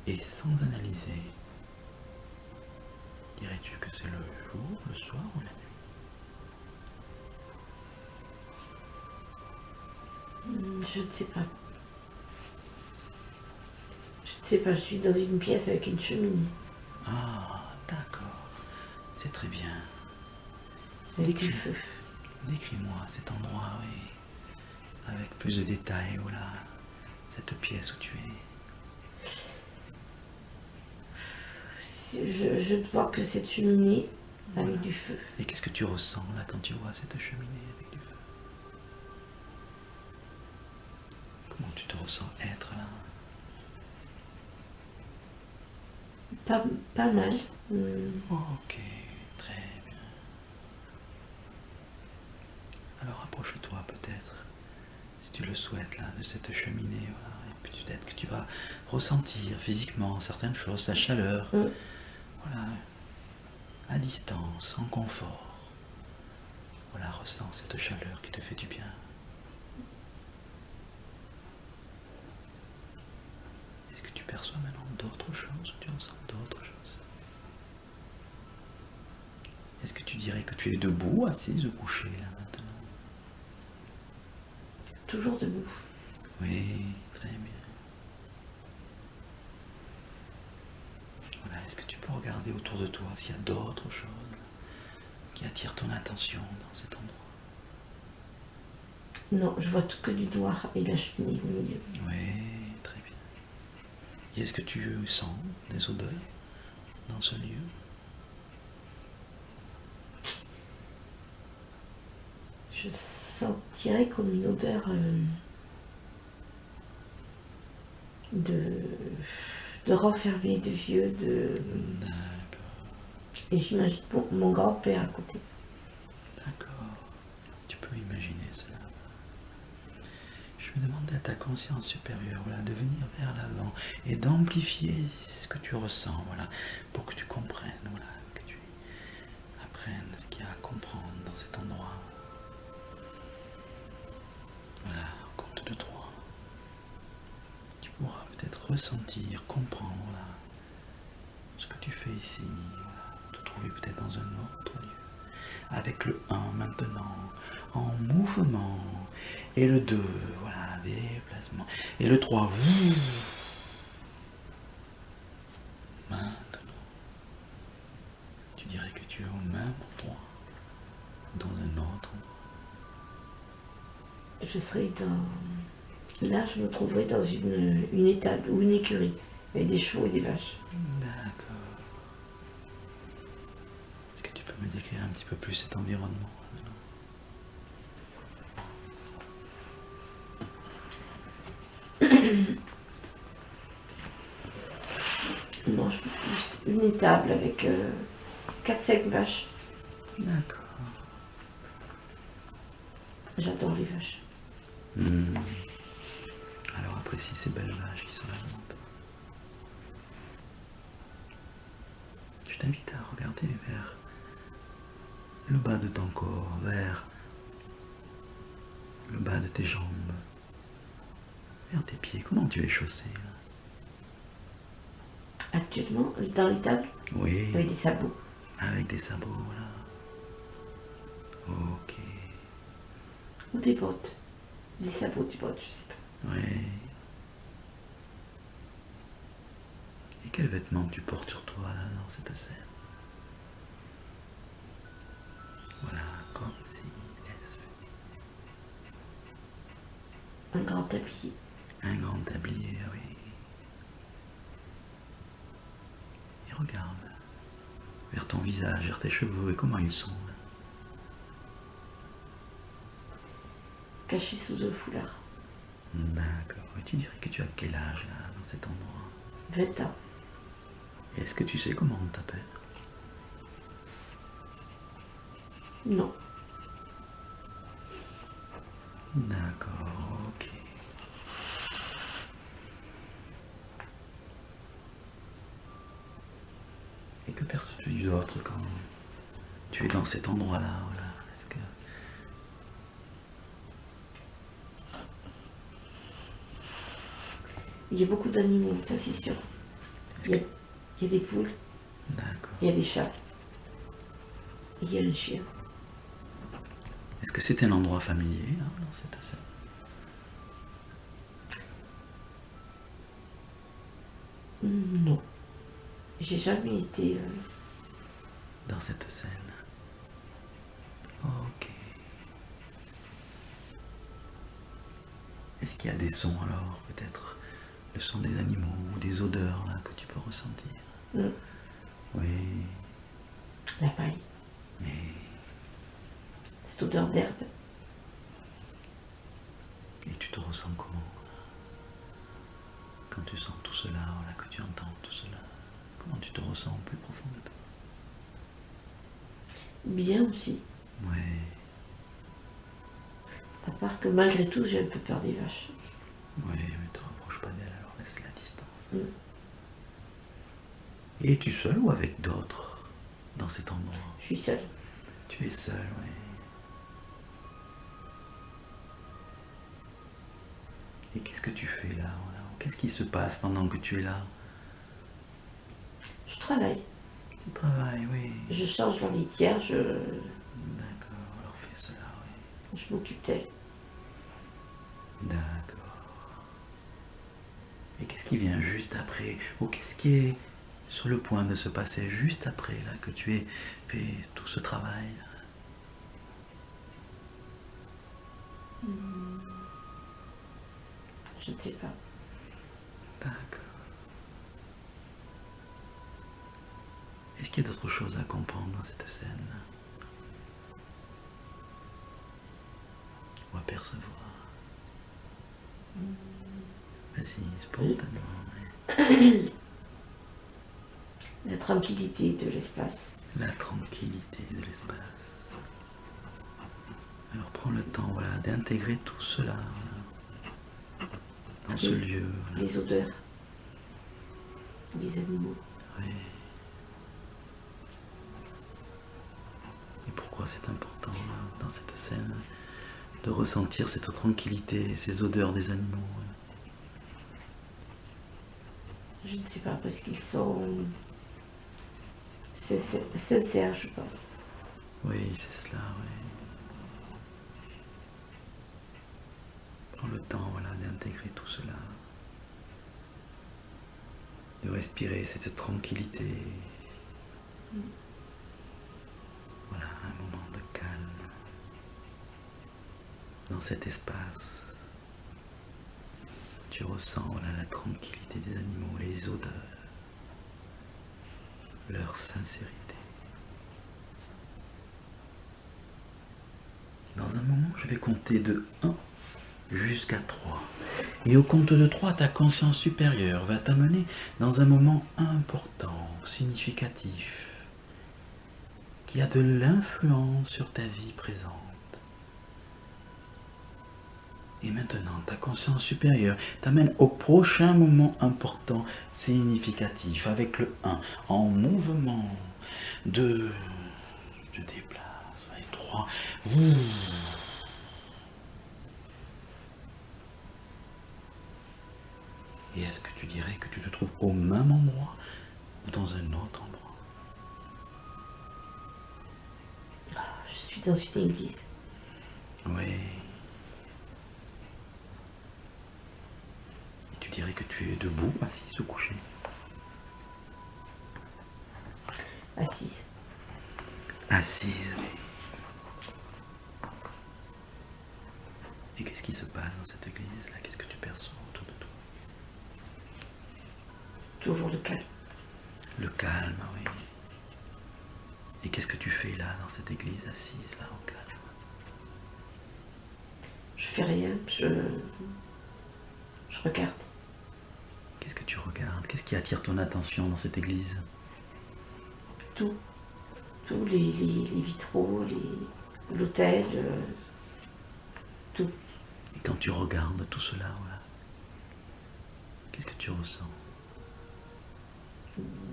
Et sans analyser, dirais-tu que c'est le jour, le soir ou la nuit? Je ne sais pas. Je ne sais pas, je suis dans une pièce avec une cheminée. Ah, d'accord. C'est très bien. Avec du feu. Décris-moi cet endroit, oui. Avec plus de détails, voilà. Cette pièce où tu es. Je ne vois que cette cheminée avec du feu. Et qu'est-ce que tu ressens là quand tu vois cette cheminée avec du feu? Comment tu te ressens être là? Pas mal. Ok, très bien. Alors approche-toi peut-être, si tu le souhaites là, de cette cheminée, voilà. Et puis peut-être que tu vas ressentir physiquement certaines choses, sa chaleur, voilà, à distance, en confort. Voilà, ressens cette chaleur qui te fait du bien. Est-ce que tu perçois maintenant d'autres choses ou tu ressens d'autres choses? Est-ce que tu dirais que tu es debout, assise ou couchée là maintenant? Toujours debout. Oui, très bien. Voilà, est-ce que tu peux regarder autour de toi s'il y a d'autres choses qui attirent ton attention dans cet endroit? Non, je vois tout que du noir et la cheminée au milieu. Oui, très bien. Et est-ce que tu sens des odeurs dans ce lieu? Je sentirais comme une odeur de renfermé, de vieux, D'accord, Et j'imagine mon grand-père à côté. d'accord. Tu peux imaginer cela. Je vais demander à ta conscience supérieure, voilà, de venir vers l'avant et d'amplifier ce que tu ressens, voilà, pour que tu comprennes, voilà, que tu apprennes ce qu'il y a à comprendre dans cet endroit. Voilà, au compte de 3. Tu pourras peut-être ressentir, comprendre, voilà, ce que tu fais ici, voilà, te trouver peut-être dans un autre lieu. Avec le 1 maintenant, en mouvement, et le 2, voilà, déplacement, et le 3, maintenant, tu dirais que tu es au même endroit, dans un autre endroit. Je serais dans... Là, je me trouverais dans une étable ou une écurie, avec des chevaux et des vaches. D'accord. Est-ce que tu peux me décrire un petit peu plus cet environnement maintenant? Non, je peux plus. Une étable avec 4-5 vaches. D'accord. J'adore les vaches. Alors apprécie ces belles vaches qui sont là devant toi. Je t'invite à regarder vers le bas de ton corps, vers le bas de tes jambes, vers tes pieds. Comment tu es chaussé là? Actuellement, dans l'étable, Oui, avec des sabots. avec des sabots là. Ok, Ou des bottes. Des sabots, des bottes, je sais pas. oui. Et quels vêtements tu portes sur toi là dans cette scène? Voilà, comme si, laisse Un grand tablier. un grand tablier, oui. Et regarde vers ton visage, vers tes cheveux et comment ils sont là. Caché sous un foulard. D'accord. Et tu dirais que tu as quel âge là dans cet endroit? 20 ans. Et est-ce que tu sais comment on t'appelle? Non. D'accord, ok. Et que perçois-tu d'autre quand tu es dans cet endroit-là, voilà? Est-ce que... Il y a beaucoup d'animaux, ça c'est sûr. Il y a des poules, D'accord. il y a des chats, et il y a un chien. Est-ce que c'est un endroit familier là, dans cette scène? Non, j'ai jamais été... Dans cette scène. Ok. Est-ce qu'il y a des sons alors, peut-être le son des animaux ou des odeurs là que tu peux ressentir? Non, Oui, la paille, mais cette odeur d'herbe. et tu te ressens comment quand tu sens tout cela, voilà, que tu entends tout cela? Comment tu te ressens au plus profond de toi? Bien aussi, Ouais, à part que malgré tout, j'ai un peu peur des vaches. ouais, mais te rapproche pas d'elle, alors laisse la distance. Mm. Et es-tu seul ou avec d'autres dans cet endroit? Je suis seule. Tu es seul, oui. Et qu'est-ce que tu fais là, voilà? Qu'est-ce qui se passe pendant que tu es là? Je travaille, Tu travailles, oui. je change la litière, je D'accord, alors fais cela, oui. m'occupe d'elle. D'accord. Et qu'est-ce qui vient juste après? Ou qu'est-ce qui est sur le point de se passer juste après, là, que tu aies fait tout ce travail là? Je ne sais pas. D'accord. Est-ce qu'il y a d'autres choses à comprendre dans cette scène? Ou à percevoir? Vas-y, spontanément. Ouais. La tranquillité de l'espace. La tranquillité de l'espace. Alors prends le temps, voilà, d'intégrer tout cela voilà, dans ce Oui. lieu. Voilà. Les odeurs. Des animaux. Oui. Et pourquoi c'est important là, dans cette scène de ressentir cette tranquillité, ces odeurs des animaux? Je ne sais pas, parce qu'ils sont sincères, je pense. Oui, c'est cela, oui. Prends le temps, voilà, d'intégrer tout cela. De respirer cette tranquillité. Voilà, un moment de calme. Dans cet espace, tu ressens voilà, la tranquillité des animaux, les odeurs, leur sincérité. Dans un moment, je vais compter de 1 jusqu'à 3. Et au compte de 3, ta conscience supérieure va t'amener dans un moment important, significatif, qui a de l'influence sur ta vie présente. Et maintenant, ta conscience supérieure t'amène au prochain moment important, significatif, avec le 1, en mouvement. 2, je te déplace, et 3, et est-ce que tu dirais que tu te trouves au même endroit ou dans un autre endroit? Je suis dans une église. Oui. Et tu dirais que tu es debout, assise ou couché? Assise. Assise, oui. Et qu'est-ce qui se passe dans cette église-là? Qu'est-ce que tu perçois autour de toi? Toujours le calme. Le calme, oui. Et qu'est-ce que tu fais là, dans cette église assise, là, au calme? Je fais rien, je regarde. Qu'est-ce que tu regardes? Qu'est-ce qui attire ton attention dans cette église? Tout. Tous les vitraux, l'autel, tout. Et quand tu regardes tout cela, voilà, qu'est-ce que tu ressens?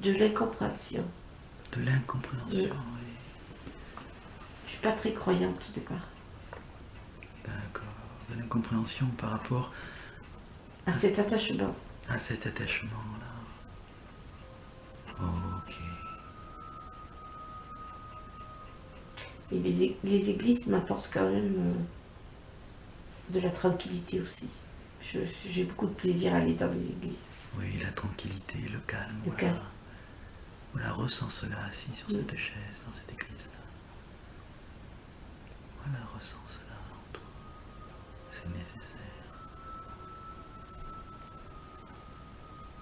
De l'incompréhension. De l'incompréhension, Oui. oui. Je suis pas très croyante au départ. D'accord. De l'incompréhension par rapport À cet attachement. à cet attachement-là. Et les églises m'apportent quand même de la tranquillité aussi. J'ai beaucoup de plaisir à aller dans les églises. Oui, la tranquillité, le calme. Le Voilà. calme. Voilà, ressens cela assis sur Oui. cette chaise, dans cette église-là. Voilà, ressens cela en toi. C'est nécessaire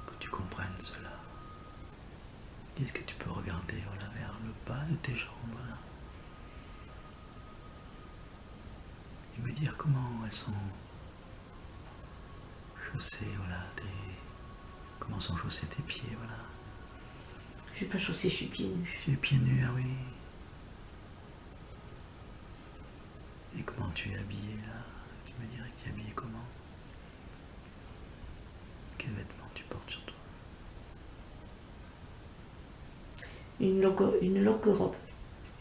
que tu comprennes cela. Qu'est-ce que tu peux regarder, voilà, vers le bas de tes jambes, voilà. Et me dire comment elles sont chaussées, voilà, comment sont chaussés tes pieds, voilà. Je suis pas chaussée, je suis pieds nus. Tu es pieds nus, ah oui. Et comment tu es habillé là? Tu me dirais que tu es habillé comment? Quels vêtements tu portes sur toi? Une longue robe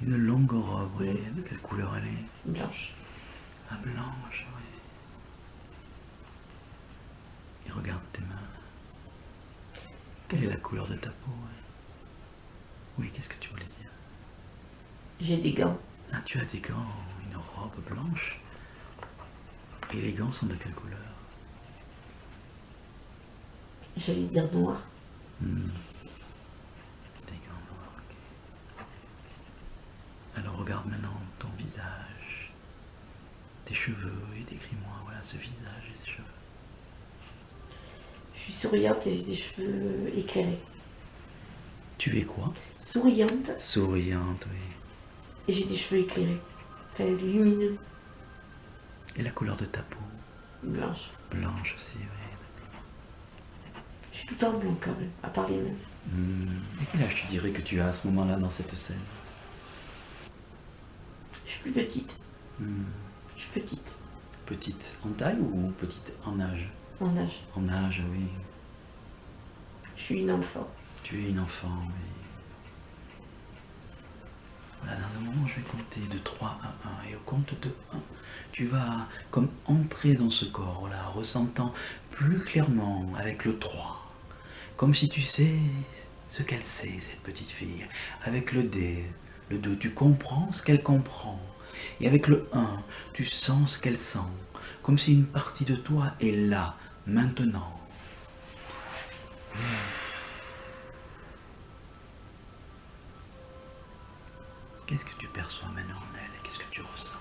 Une longue robe, oui. De quelle couleur elle est? blanche. Ah, blanche, oui. Et regarde tes mains. Quelle est la couleur de ta peau? Oui, qu'est-ce que tu voulais dire? J'ai des gants. Ah, tu as des gants, une robe blanche. Et les gants sont de quelle couleur? J'allais dire noir. Des gants noirs, ok. Alors regarde maintenant ton visage, tes cheveux et décris-moi, voilà, ce visage et ces cheveux. Je suis souriante et j'ai des cheveux éclairés. Tu es quoi? Souriante Souriante, oui. et j'ai des cheveux éclairés. Enfin, lumineux. Et la couleur de ta peau? Blanche. Blanche aussi, oui. Je suis tout en blanc quand même, à part les mains. Et quel âge tu dirais que tu as à ce moment-là dans cette scène? Je suis plus petite. Je suis petite. Petite en taille ou petite en âge? En âge. En âge, oui. Je suis une enfant. Tu es une enfant, oui. Voilà, dans un moment, je vais compter de 3 à 1. Et au compte de 1, tu vas comme entrer dans ce corps, voilà, ressentant plus clairement avec le 3. Comme si tu sais ce qu'elle sait, cette petite fille. Avec le 2, tu comprends ce qu'elle comprend. Et avec le 1, tu sens ce qu'elle sent. Comme si une partie de toi est là, maintenant. Qu'est-ce que tu perçois maintenant en elle et qu'est-ce que tu ressens?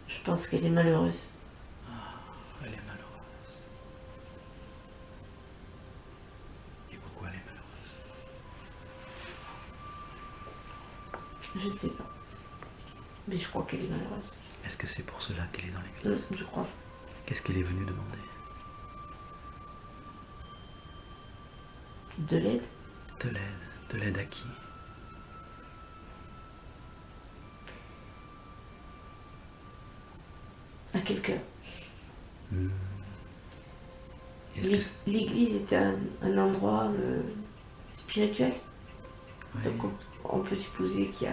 Je pense qu'elle est malheureuse. Elle est malheureuse. Et pourquoi elle est malheureuse? Je ne sais pas. Mais je crois qu'elle est malheureuse. Est-ce que c'est pour cela qu'elle est dans l'église? Je crois. Qu'est-ce qu'elle est venue demander? De l'aide. De l'aide. De l'aide à qui? À quelqu'un. Est-ce que L'église est un endroit spirituel. oui. Donc on peut supposer qu'il y a